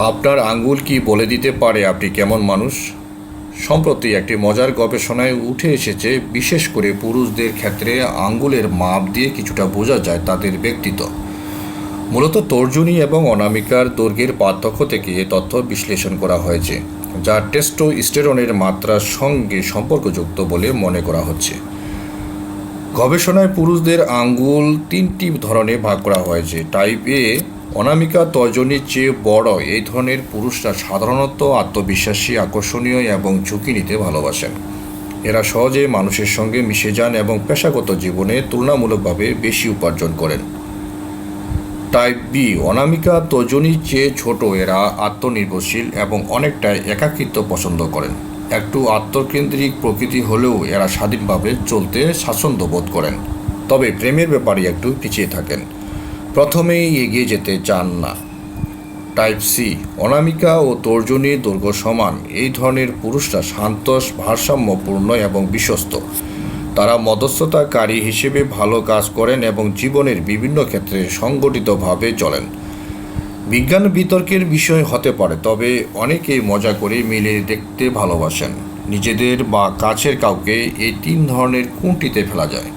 আপনার আঙ্গুল কি বলে দিতে পারে আপনি কেমন মানুষ? সম্প্রতি একটি মজার গবেষণায় উঠে এসেছে, বিশেষ করে পুরুষদের ক্ষেত্রে আঙ্গুলের মাপ দিয়ে কিছুটা বোঝা যায় তাদের ব্যক্তিত্ব। মূলত তর্জনী এবং অনামিকার দৈর্ঘ্যের পার্থক্য থেকে এ তথ্য বিশ্লেষণ করা হয়েছে, যা টেস্টোস্টেরনের মাত্রার সঙ্গে সম্পর্কযুক্ত বলে মনে করা হচ্ছে। গবেষণায় পুরুষদের আঙ্গুল তিনটি ধরনে ভাগ করা হয়েছে। টাইপ এ, অনামিকা তর্জনীর চেয়ে বড় এই ধরনের পুরুষরা সাধারণত আত্মবিশ্বাসী, আকর্ষণীয় এবং ঝুঁকি নিতে ভালোবাসেন। এরা সহজে মানুষের সঙ্গে মিশে যান এবং পেশাগত জীবনে তুলনামূলকভাবে বেশি উপার্জন করেন। টাইপ বি, অনামিকা তর্জনীর চেয়ে ছোট, এরা আত্মনির্ভরশীল এবং অনেকটা একাকিত্ব পছন্দ করেন। একটু আত্মকেন্দ্রিক প্রকৃতি হলেও এরা স্বাধীনভাবে চলতে স্বাচ্ছন্দ্য বোধ করেন, তবে প্রেমের ব্যাপারে একটু পিছিয়ে থাকেন, প্রথমেই এগিয়ে যেতে চান না। টাইপ সি, অনামিকা ও তর্জনীর দৈর্ঘ্য সমান। এই ধরনের পুরুষরা শান্ত, ভারসাম্যপূর্ণ এবং বিশ্বস্ত। তারা মধ্যস্থতাকারী হিসেবে ভালো কাজ করেন এবং জীবনের বিভিন্ন ক্ষেত্রে সংগঠিতভাবে চলেন। বিজ্ঞান বিতর্কের বিষয় হতে পারে, তবে অনেকেই মজা করে মিলিয়ে দেখতে ভালোবাসেন। নিজেদের বা কাছের কাউকে এই তিন ধরনের কোনটিতে ফেলা যায়?